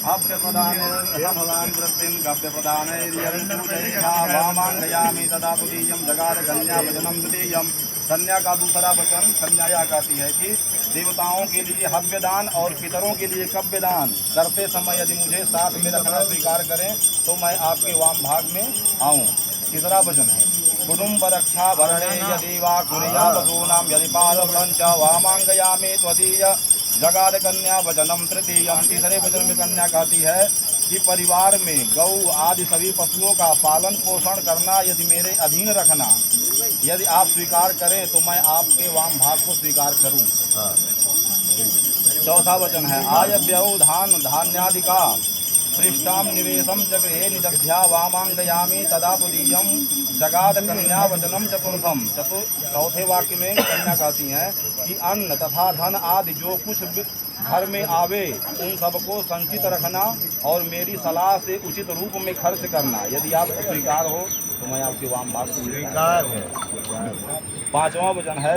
भवान् वृत्तिं गव्यप्रदानैर्यन्पूजयित्वा वामाङ्गयामि तदा तुदीयं जगाद कन्यावचनं द्वितीयं। कन्या का दूसरा वचन कन्या यह कहती है कि देवताओं के लिए हव्यदान और पितरों के लिए कव्यदान करते समय यदि मुझे साथ में रखना स्वीकार करें तो मैं आपके वाम भाग में आऊँ। तीसरा वचन है कुटुम्ब रक्षा भरणे यदि वा कुर्या वसूनां यदि पालवंच वामांगयामि त्वदीय जगाद कन्या वचनम तृतीयम। तीसरे वचन में कन्या कहती है कि परिवार में गौ आदि सभी पशुओं का पालन पोषण करना यदि मेरे अधीन रखना यदि आप स्वीकार करें तो मैं आपके वाम भाग को स्वीकार करूं। चौथा वचन है आयव्यौ धान धान्यादिका पृष्ठाम निवेशम च गृहे निदध्या वामांगयामि तदा तुदीयम जगाद कन्या वचनम चतुर्थम। चौथे वाक्य में कन्या कहती हैं कि अन्न तथा धन आदि जो कुछ घर में आवे उन सबको संचित रखना और मेरी सलाह से उचित रूप में खर्च करना। यदि आप स्वीकार हो तो मैं आपके वाम भाग को स्वीकार है। पांचवा वचन है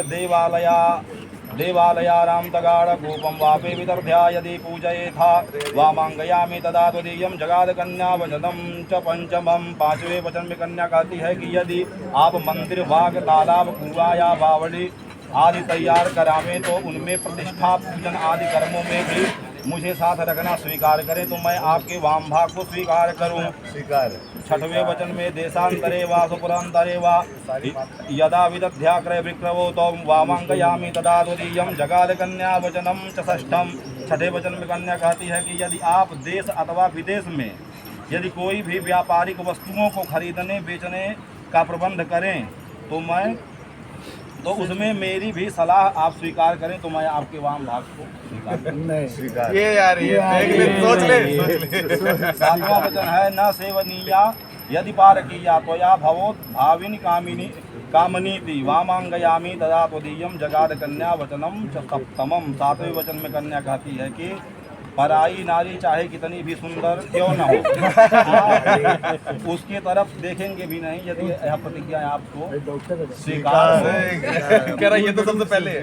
देवालयाराम तगाड़ गोपम वापे विदर्भ्या यदि पूजयेथा वामांगयामि तदा तुदीयम जगाद कन्या वचनम च पंचमम। पांचवें वचन में कन्या कहती है कि यदि आप मंदिर बाग तालाब कुआं या बावड़ी आदि तैयार करावें तो उनमें प्रतिष्ठा पूजन आदि कर्मों में भी मुझे साथ रखना स्वीकार करें तो मैं आपके वाम भाग को स्वीकार करूं। छठवें वचन में देशांतरे वा सुपुरांतरे वा यदा विदध्या क्रय विक्रवो तो वामांगयामि तदा तुदीयम जगाद कन्या वचनम च षष्ठम। छठे वचन में कन्या कहती है कि यदि आप देश अथवा विदेश में यदि कोई भी व्यापारिक वस्तुओं को खरीदने बेचने का प्रबंध करें तो उसमें मेरी भी सलाह आप स्वीकार करें तो मैं आपके वाम भाग को स्वीकार ये यार सोच ले। सातवां वचन है न सेवनीया यदि पारकीया त्वया भवोत भाविनी कामनीति वामांगयामि तदा तुदीयम जगाद कन्या वचनम च सप्तमम। सातवें वचन में कन्या कहती है कि पराई नारी चाहे कितनी भी सुंदर क्यों न हो उसके तरफ देखेंगे भी नहीं यदि यह प्रतिज्ञा आपको स्वीकार हो। कह रहा ये तो सबसे पहले है।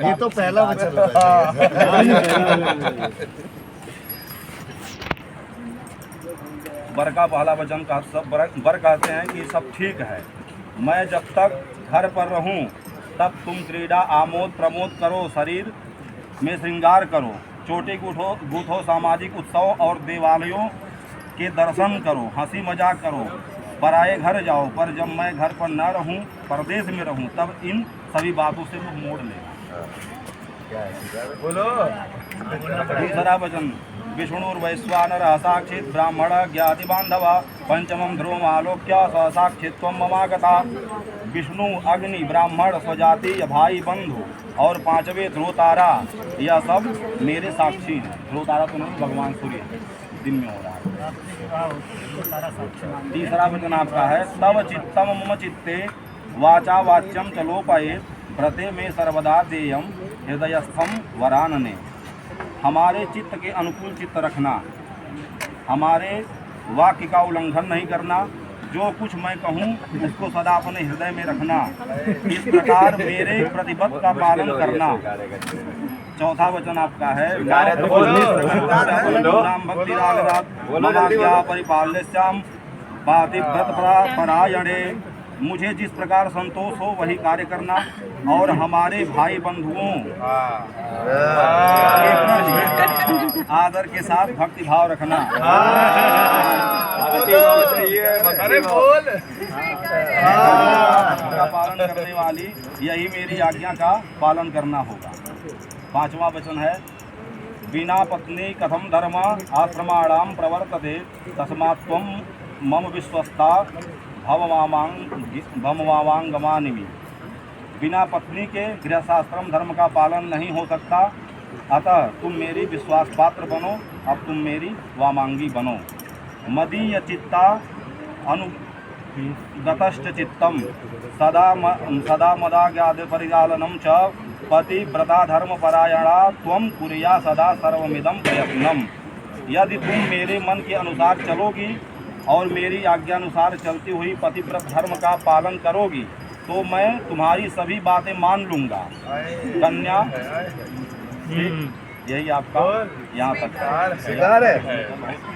ये तो पहला वचन वर का पहला वचन का सब वर कहते हैं कि सब ठीक है, मैं जब तक घर पर रहूं तब तुम क्रीड़ा आमोद प्रमोद करो, शरीर में श्रृंगार करो, चोटी गूथो, सामाजिक उत्सव और देवालयों के दर्शन करो, हंसी मजाक करो, पराए घर जाओ। पर जब मैं घर पर न रहूं परदेश में रहूं तब इन सभी बातों से मुँह मोड़ लेगा। बोलो। तीसरा वचन विष्णुर्वैश्वानर साक्षित ब्राह्मण ज्ञाति बांधवा पंचमम ध्रुवम आलोक्य साक्षित्व ममागता। विष्णु अग्नि ब्राह्मण स्वजातीय भाई बंधु और पांचवें ध्रुव तारा यह सब मेरे साक्षी हैं। ध्रुव तारा तो नहीं भगवान सूर्य दिन में हो रहा है। तीसरा वचन आपका है तव चित्तम मम चित्ते वाचा वाच्यम चलोपयेत व्रते में सर्वदा देयम हृदयस्थम वरानने। हमारे चित्त के अनुकूल चित्त रखना, हमारे वाक्य का उल्लंघन नहीं करना, जो कुछ मैं कहूँ उसको सदा अपने हृदय में रखना, इस प्रकार मेरे प्रतिबद्ध का पालन करना। चौथा वचन आपका है राम भक्ति रागरात परिपाल्यश्याम पातिव्रत परायणे। मुझे जिस प्रकार संतोष हो वही कार्य करना और हमारे भाई बंधुओं आदर के साथ भक्ति भाव रखना। अरे बोल। का पालन करने वाली यही मेरी आज्ञा का पालन करना होगा। पांचवा वचन है बिना पत्नी कथम धर्म आश्रमाणाम प्रवर्तते तस्मात् त्वं मम विश्वस्ता भवमावांगमानिमि। बिना पत्नी के गृहस्थाश्रम धर्म का पालन नहीं हो सकता, अतः तुम मेरी विश्वास पात्र बनो, अब तुम मेरी वामांगी बनो। मदीय चित्ता अनुगतश्च चित्तम सदा मदाज्ञाद परिपालनम च पतिव्रता धर्मपरायणा त्वं कुर्या सदा सर्वमिदं प्रयत्नम। यदि तुम मेरे मन के अनुसार चलोगी और मेरी आज्ञानुसार चलती हुई पतिव्रत धर्म का पालन करोगी तो मैं तुम्हारी सभी बातें मान लूँगा। कन्या यही आपका बोल। यहाँ तक स्वीकार है